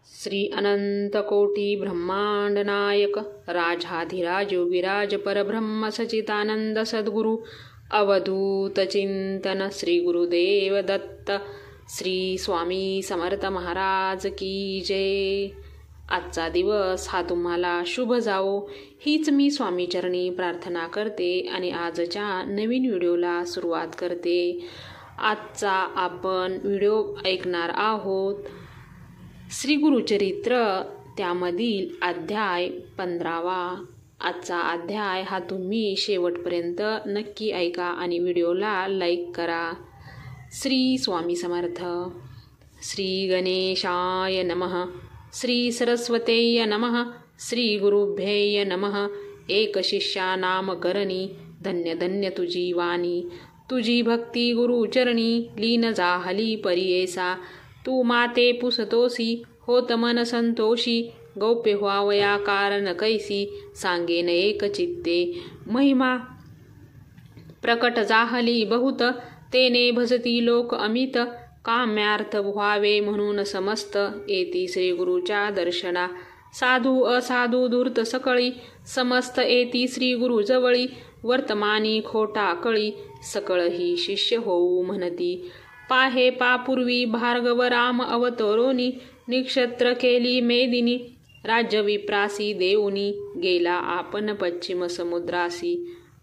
श्री अनंत कोटी ब्रह्मांड नायक राजाधिराज योगिराज परब्रह्म सचितानंद सद्गुरु अवधूत चिंतन श्री गुरुदेव दत्त श्री स्वामी समर्थ महाराज की जय। आजचा दिवस हा तुम्हाला शुभ जावो हीच मी स्वामीचरणी प्रार्थना करते आणि आजच्या नवीन व्हिडिओला सुरुवात करते। आजचा आपण व्हिडिओ ऐकणार आहोत श्री गुरुचरित्र त्यामधील अध्याय 15वा। आजचा अध्याय हा तुम्ही शेवटपर्यंत नक्की ऐका आणि व्हिडिओला लाईक करा। श्री स्वामी समर्थ। श्री गणेशाय नमः। श्री सरस्वतेय नमः। श्री गुरुभ्ये नमः। एक शिष्या नाम करणी धन्य धन्य तुझी वाणी, तुझी भक्ती गुरुचरणी लीन जाहली परियेसा। तू माते पुसतोसी होत मन संतोषी, गौप्य व्हावया कारण कैसी सांगेन एक चित्ते। महिमा प्रकट जाहली बहुत, तेने भजती लोक अमित। काम्यार्थ व्हावे म्हणून समस्त, येती श्री गुरुच्या दर्शना। साधू असाधू धूर्त सकळी, समस्त येती श्री गुरु जवळी। वर्तमानी खोटा कळी, सकळ ही शिष्य होऊ म्हणती। पाहे पापूर्वी भार्गव राम अवतरोनी, निक्षत्र केली मेदिनी। राज्य विप्रासी देऊनी, गेला आपण पश्चिम समुद्रासी।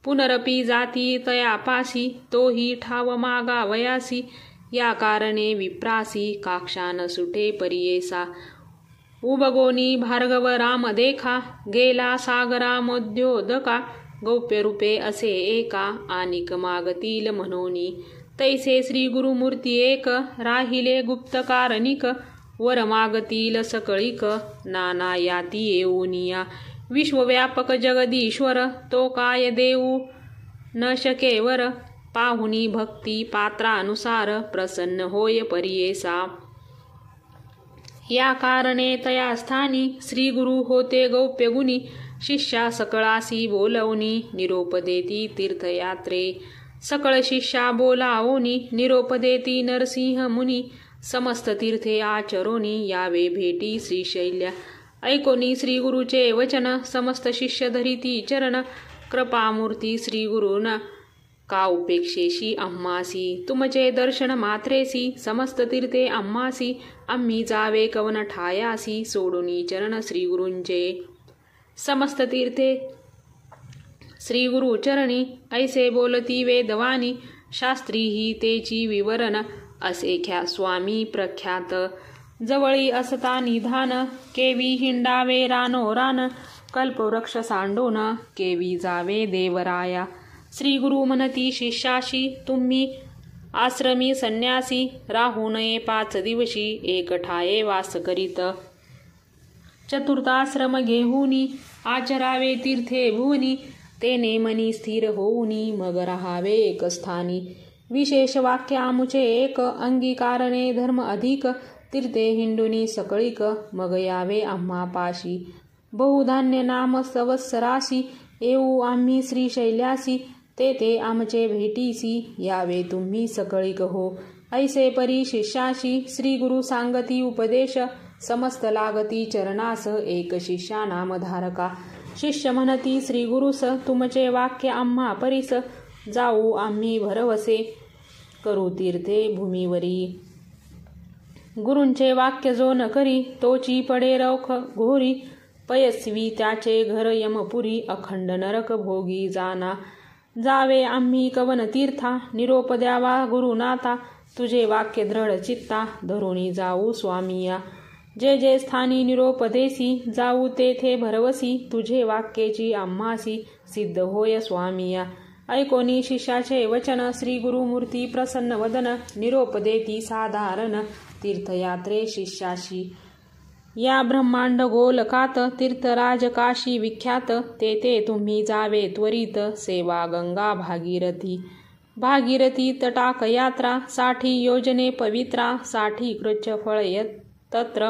पुनरपी जाती तयापासी, तोही ठाव मागावयासी। या कारणे विप्रासी, काक्षान सुटे परियेसा। उबगोनी भार्गव राम देखा, गेला सागरा मध्योदका। गौप्य रूपे असे एका, आनिक मागतील म्हणोनी। तैसे श्री गुरुमूर्ती एक, राहिले गुप्त कारणिक। वर मागतील सकळिक, नाना याती येऊनिया। विश्वव्यापक जगदीश्वर, तो काय देऊ न शके वर। पाहुनी भक्ती पात्रानुसार, प्रसन्न होय परियेसा। या कारणे तया स्थानी, श्री गुरु होते गौप्य गुणी। शिष्या सकळासी बोलवनी, निरोप देती तीर्थयात्रे। सकळ शिष्या बोलावोनी, निरोप देती नरसिंह मुनी। समस्त तीर्थे आचरोनी, यावे भेटी श्रीशैल्या। ऐकोनी श्री गुरुचे वचन, समस्त शिष्य धरिती चरण। कृपामूर्ती श्री गुरुन, का उपेक्षेशी आम्हासी। तुमचे दर्शन मात्रेसी, समस्त तीर्थे आम्हासी। आम्ही जावे कवन ठायासी, सोडूनी चरण श्री गुरूंचे। समस्त तीर्थे श्री गुरु चरणी, ऐसे बोलती वेदवाणी। शास्त्री ही तेची विवरण, असे ख्या स्वामी प्रख्यात। जवळी असता निधान, केवी हिंडावे रानो रान। कल्पवृक्ष सांडून, केवी जावे देवराया। श्री गुरु म्हणती शिष्याशी, तुम्ही आश्रमी संन्यासी। राहू नये 5 दिवशी, एक ठाये वास करीत। चतुर्थाश्रम घेऊनी, आचरावे तीर्थे भुवनी। तेने मनी स्थिर होऊनी, मग राहावे एक स्थानी। विशेष वाक्य आमुचे एक, अंगीकारणे धर्म अधिक। तीर्थे हिंडुनी सकळिक, मग यावे आम्हा पाशी। बहुधान्य नाम संवत्सरासी, येऊ आम्ही श्रीशैल्यासी। तेथे आमचे भेटीसी, यावे तुम्ही सकळिक हो। ऐसे परी शिष्याशी, श्री गुरु सांगती उपदेश। समस्त लागती चरणास, एक शिष्या नामधारका। शिष्य म्हणती श्री गुरुस, तुमचे वाक्य आम्हा परीस। जाऊ आम्ही भरवसे, करू तीर्थे भूमीवरी। गुरूंचे वाक्य जो न करी, तोची पडे रौख घोरी। पयस्वी त्याचे घर यमपुरी, अखंड नरक भोगी जाना। जावे आम्ही कवन तीर्था, निरोप द्यावा गुरुनाथा। तुझे वाक्य दृढ चित्ता, धरुणी जाऊ स्वामिया। जे जे स्थानी निरोप देसी, जाऊ तेथे भरवसी। तुझे वाक्येची आम्हासी, सिद्ध होय स्वामिया। ऐकोनी शिष्याचे वचन, श्री गुरुमूर्ती प्रसन्न वदन। निरोप देती साधारण, तीर्थयात्रे शिष्याशी। या ब्रह्मांड गोलकात, तीर्थराज काशी विख्यात। तेथे तुम्ही जावे त्वरित, सेवा गंगा भागीरथी। भागीरथी तटाक यात्रा, 60 योजने पवित्रा। 60 कृच्छ फळ तत्र,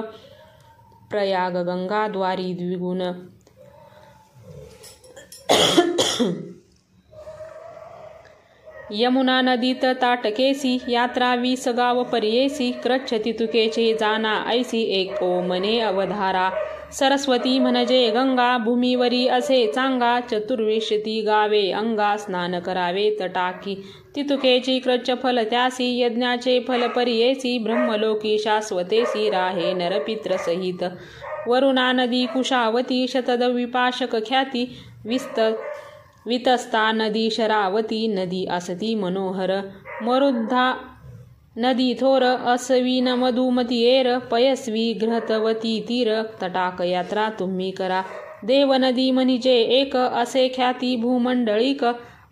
प्रयाग गंगा द्वारी द्विगुण। यमुना नदीत ताटकेसी यात्रा 20 गाव पर्येसी क्रच्छ तितुकेचे जाना ऐसी एको मने अवधारा सरस्वती म्हणजे गंगा भूमीवरी असे चांगा 24 गावे अंगा स्नान करावे तटाकी तितुकेची क्रच्छ फल त्यासी यज्ञाचे फल पर्येसी ब्रह्मलोकी शाश्वतेसी राहे नरपित्र सहित वरुणा नदी कुशावती शतद विपाशक ख्याती वितस्ता नदी शरावती नदी असती मनोहर मरुद्धा नदी थोर असवीन मधुमती एर पयस्वी घृतवती तीर तटाक यात्रा तुम्ही करा देव नदी म्हणजे एक असे ख्याती भूमंडळीक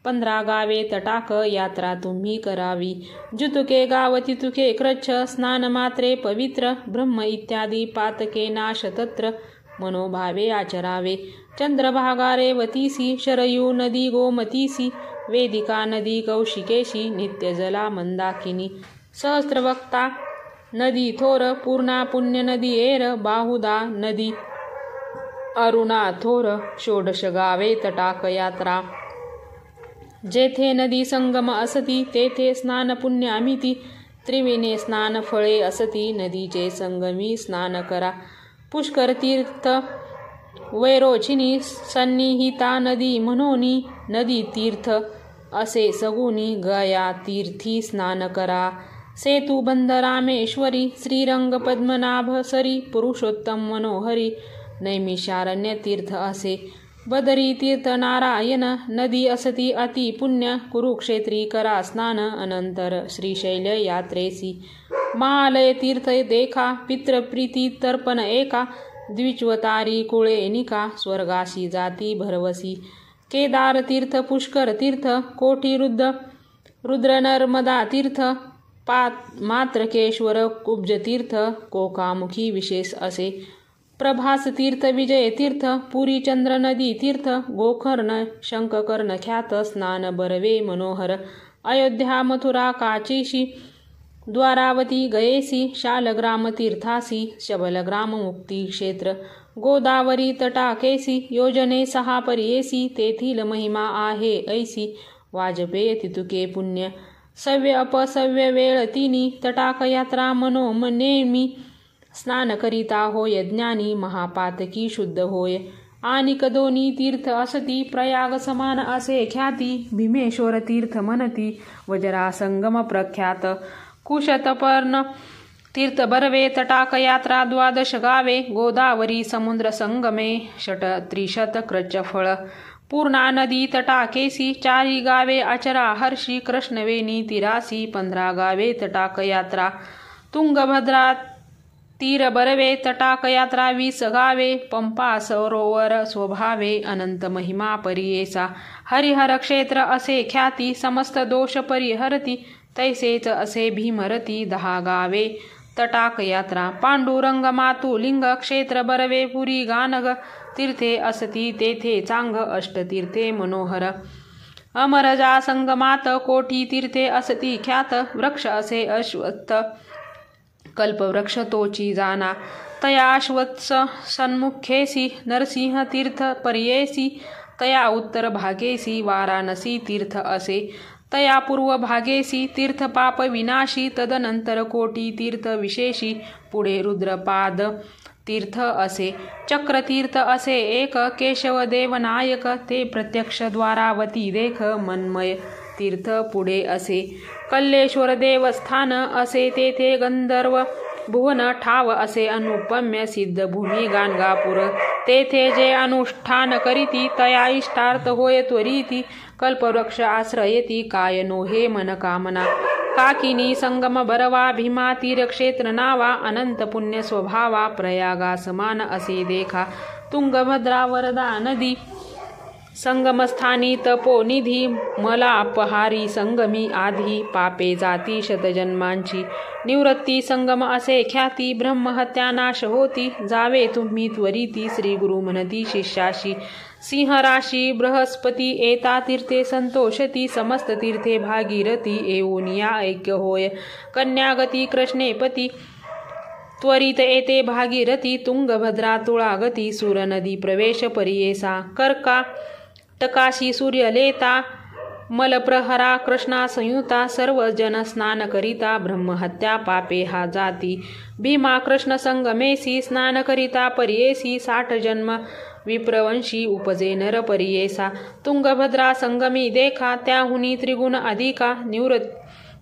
15 गावे तटाक यात्रा तुम्ही करावी जुतुके गाव तितुके क्रच्छ स्नान मात्रे पवित्र ब्रह्म इत्यादी पातके नाश तत्र मनोभावे आचरावे चंद्रभागा रेवतीसी शरयू नदी गोमतीसी वेदिका नदी कौशिकेशी नित्यजला मंदाकिनी सहस्रवक्ता नदी थोर पूर्णा पुण्य नदी एर बाहुदा नदी अरुणा थोर 16 गावे तटाक यात्रा जेथे नदी संगम असती तेथे स्नान पुण्य अमिती त्रिविने स्नान फळे असती नदीचे संगमी स्नान करा पुष्कर तीर्थ वैरोचिनी सन्निहिता नदी मनोनी नदी तीर्थ असे सगुनी गया तीर्थी स्नान करा सेतू बंध रामेश्वरी श्रीरंग पद्मनाभ सरी पुरुषोत्तम मनोहरी नैमिषारण्य तीर्थ असे बदरी तीर्थ नारायण नदी असती अति पुण्य कुरुक्षेत्री करा स्नान अनंतर श्रीशैल यात्रेसी महालय तीर्थ देखा पितृप्रीती तर्पण एका द्विचवतारी कुळेनिका स्वर्गाशी जाती भरवसी केदार तीर्थ पुष्कर तीर्थ कोठी रुद्र नर्मदा तीर्थ मात्रकेश्वर कुब्ज तीर्थ कोकामुखी विशेष असे प्रभास तीर्थ विजय तीर्थ पुरी चंद्र नदी तीर्थ गोकर्ण शंखकर्ण ख्यात स्नान बरवे मनोहर अयोध्या मथुरा काचीशी द्वारावती गयेसी शालग्राम तीर्थासी शबलग्राम मुक्ती क्षेत्र गोदावरी तटाकेसी योजने 6 पर्येसी तेथील महिमा आहे ऐसी वाजपेय तितुके पुण्य सव्य अपसव्य वेळ तिनी तटाक यात्रा मनोमनेमी स्नान करिता होय ज्ञानी महापातकी शुद्ध होय आनिक दोन्ही तीर्थ असती प्रयाग समान असे ख्याती भीमेश्वर तीर्थ मनती वजरा संगम प्रख्यात कुशतपर्ण तीर्थ बरवे तटाक यात्रा 12 गावे गोदावरी समुद्र संगमे 63 क्रच्छ फळ पूर्णा नदी तटाकेसी 4 गावे अचरा हर्षी कृष्णवेणी तिरासी 15 गावे तटाक यात्रा तुंगभद्रा तीर बरवे तटाक यात्रा 20 गावे पंपा सरोवर स्वभावे अनंत महिमा परियेसा हरिहर क्षेत्र असे ख्याती समस्त दोष परिहरती तैसेच असे भीमरती 10 गावे तटाक यात्रा पांडुरंग मातुलिंग क्षेत्र बरवे पुरी गानग तीर्थे असती तेथे चांग अष्टतीर्थे मनोहर अमरजा संगमात कोठी तीर्थे असती ख्यात वृक्ष असे अश्वत्थ कल्पवृक्ष तोची जाना तया अश्वत्स सन्मुखेसी नरसिंह तीर्थ पर्येसी तया उत्तर भागेसी वाराणसी तीर्थ असे तया पूर्व भागेसी तीर्थ पाप विनाशी तदनंतर कोटी तीर्थ विशेषी पुढे रुद्रपाद तीर्थ असे चक्रतीर्थ असे एक केशवदेव नायक ते प्रत्यक्ष द्वारावती देख मनमय तीर्थ पुढे असे कल्लेश्वर देवस्थान असे तेथे गंधर्व भुवन ठाव असे अनुपम्य सिद्ध भूमी गाणगापूर तेथे जे अनुष्ठान करीती तया इष्टार्थ होय त्वरिती कल्पवृक्ष आश्रयती काय नो हे मनकामना काकिनी संगम बरवा भीमा तीरक्षेत्र नावा अनंत पुण्य स्वभावा प्रयागा समान असे देखा तुंगभद्रा वरदा नदी संगमस्थानी तपोनिधी मला अपहारी संगमी आधी पापे जाती शतजन्मांची निवृत्ती संगम असे ख्याती ब्रह्महत्या नाश होती जावे तुम्ही त्वरिती श्री गुरु म्हणती शिष्याशी सिंहराशी बृहस्पती एता तीर्थे संतोषती समस्त तीर्थे भागीरथी येऊनिया ऐक्य होय कन्यागती कृष्णेपती त्वरित येते भागीरथी तुंगभद्रा तुळागती सूरनदी प्रवेश परियेसा कर्का टकाशी सूर्यलेता मलप्रहरा कृष्णा संयुता सर्व जन स्नान करिता ब्रह्महत्या पापे हा जाती भीमा कृष्ण संगमेसी स्नान करिता परियेसी 60 जन्म विप्रवंशी उपजे नर परियेसा तुंगभद्रा संगमी देखा त्याहुनी त्रिगुण अधिका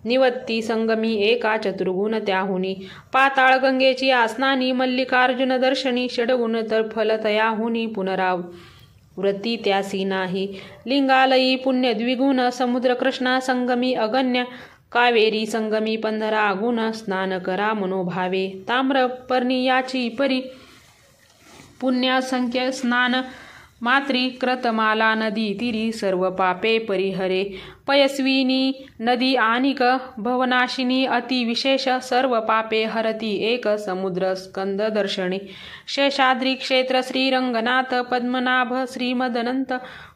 निवत्ती संगमी एका चतुर्गुण त्याहुनी पाताळ गंगेची आसनानी मल्लिकार्जुन दर्शनी षडगुण तर फल तयाहुनी पुनरावृत्ती त्यासी नाही लिंगालयी पुण्य द्विगुण समुद्र कृष्णा संगमी अगण्य कावेरी संगमी 15 गुण स्नान करा मनोभावे ताम्रपर्णी याची परी पुण्यसंख्य स्नान मात्री कृतमाला नदी तिरी सर्व पापे परिहरे पयस्विनी नदी आनिक भवनाशिनी अति विशेष सर्व पापे हरती एक समुद्र स्कंद दर्शने शेषाद्री क्षेत्र श्रीरंगनाथ पद्मनाभ श्रीमदनंत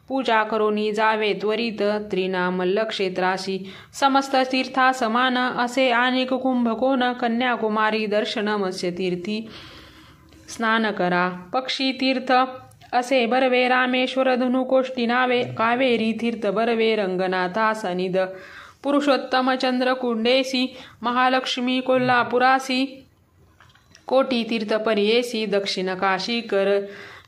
पूजा करोनी जावे त्वरित त्रिनामल्ल क्षेत्राशी समस्त तीर्था समान असे अनेक कुंभकोण कन्याकुमारी दर्शन मत्स्यतीर्थी स्नान करा पक्षी तीर्थ असे बरवे रामेश्वर धनुकोष्टी नावे कावेरी तीर्थ बरवे रंगनाथा सनिध पुरुषोत्तम चंद्र कुंडेसी महालक्ष्मी कोल्हापुरासी कोटी तीर्थ परियेसी दक्षिण काशी कर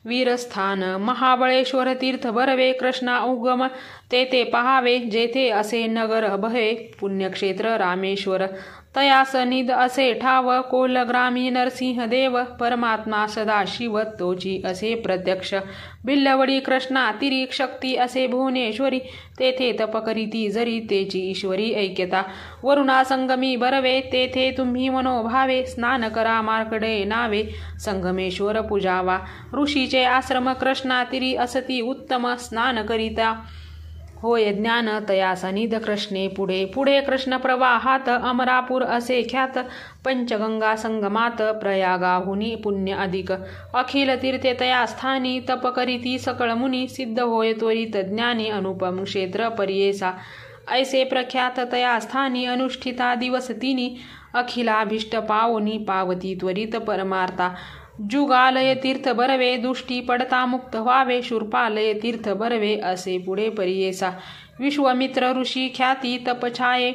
वीरस्थान महाबळेश्वर तीर्थ बरवे कृष्णा उगम तेथे पहावे जेथे असे नगर बहे पुण्यक्षेत्र रामेश्वर तया सनिध असे ठाव कोलग्रामी नरसिंहदेव परमात्मा सदाशिव तोची असे प्रत्यक्ष बिल्लवडी कृष्णा तिरीक शक्ती असे भुवनेश्वरी तेथे तप करीती जरी तेची ईश्वरी ऐक्यता वरुणा संगमी बरवे तेथे तुम्ही मनोभावे स्नान करा मार्कडे नावे संगमेश्वर पूजावा ऋषीचे आश्रम कृष्णा तिरी असती उत्तम स्नान करिता होय ज्ञान तया सनिध कृष्णे पुढे पुढे कृष्ण प्रवाहात अमरापूर असे ख्यात पंचगंगा संगमात प्रयागाहुनी पुण्य अधिक अखिल तीर्थे तया स्थानी तप करीती सकळ मुनी सिद्ध होय त्वरित ज्ञानी अनुपम क्षेत्र परियेसा ऐसे प्रख्यात तया स्थानी अनुष्ठिता दिवस तिनी अखिलाभिष्ट पावनी पावती त्वरित परमार्था जुगालय तीर्थ बरवे दुष्टी पडता मुक्त व्हावे शूर्पालय तीर्थ बरवे असे पुढे परियेसा विश्वामित्र ऋषी ख्याती तपछाये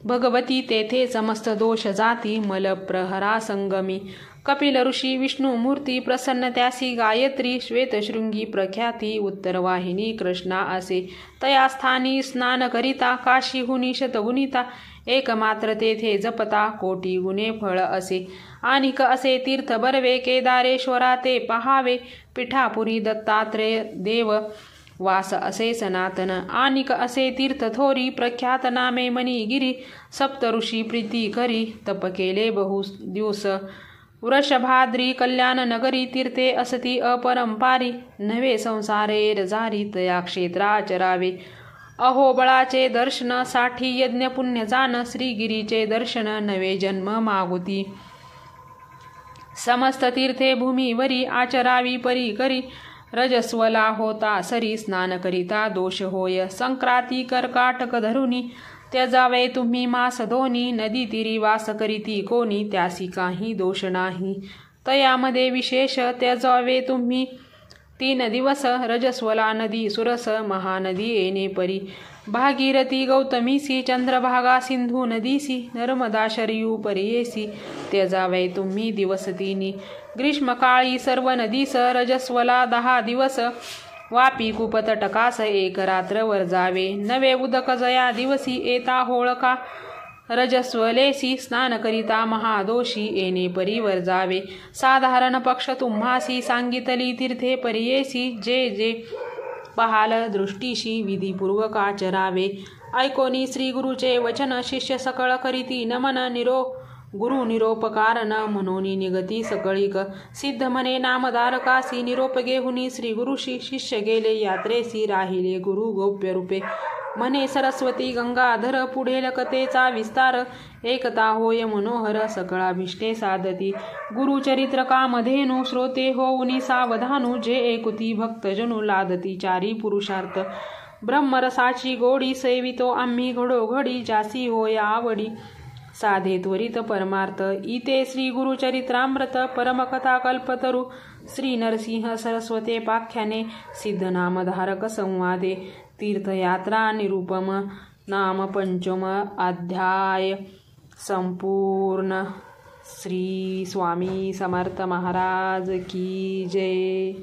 भगवती तेथे समस्त दोष जाती मलप्रहरा संगमी कपिल ऋषी विष्णू मूर्ती प्रसन्न त्यासी गायत्री श्वेतशृंगी प्रख्याती उत्तरवाहिनी कृष्णा असे तया स्थानी स्नान करिता काशीहुनी शतगुणिता एकमात्र तेथे जपता कोटी गुणे फळ असे आनिक असे तीर्थ बरवे केदारेश्वरा ते पहावे पिठापुरी दत्तात्रेय देव वास असे सनातन आनिक असे तीर्थ थोरी प्रख्यात नामे मणिगिरी सप्त ऋषी प्रीती करी तप केले बहु दिवस वृषभाद्री कल्याण नगरी तीर्थे असती अपरंपारी नवे संसारे रजारी तया क्षेत्राचरावे अहोबळाचे दर्शन साठी यज्ञ पुण्य जान श्रीगिरीचे दर्शन नवे जन्म मागुती समस्त तीर्थे भूमीवरी आचरावी परी करी रजस्वला होता सरी स्नान करिता दोष होय संक्रांती कर्काटक धरुनी त्यजावे तुम्ही मास दोनी नदी तिरी वास करीती कोणी त्यासी काही दोष नाही तयामध्ये विशेष त्यजावे तुम्ही 3 दिवस रजस्वला नदी सुरस महानदी येणे परी भागीरथी गौतमीसी चंद्रभागा सिंधू नदीसी नर्मदा शरयू परियेसी त्यजावे तुम्ही दिवस 3 ग्रीष्मकाळी सर्व नदीस रजस्वला 10 दिवस वापी कुपत टकास 1 रात्र वर जावे नवे उदक जया दिवसी येता होळका रजस्वलेसी स्नान करिता महादोषी येणे परीवर जावे साधारण पक्ष तुम्हासी सांगितली तीर्थे परियेसी जे जे पहाल दृष्टीशी विधीपूर्वक आचरावे ऐकोनी श्री गुरुचे वचन शिष्य सकळ करीती नमन गुरु निरोपकार न म्हणोनी निगती सकळीक सिद्ध म्हणे नामधारकासी निरोप घेहुनी श्री गुरुशी शिष्य गेले यात्रेसी राहिले गुरु गोप्य रूपे म्हणे सरस्वती गंगाधर पुढेल कथेचा विस्तार एकता होय मनोहर सकळाभिष्टे साधती गुरुचरित्र कामधेनु श्रोते होऊनी सावधानु जे एकुती भक्तजनु लादती चारी पुरुषार्थ ब्रह्मरसाची गोडी सेवितो आम्ही घडोघडी जासी होय आवडी साधे त्वरित परमार्थ इते श्री गुरुचरित्रामृत परमकथा कल्पतरु श्री नरसिंह सरस्वते पाख्याने सिद्धनामधारक संवादे तीर्थयात्रा निरूपम नाम पंचम अध्याय संपूर्ण। श्री स्वामी समर्थ महाराज की जय।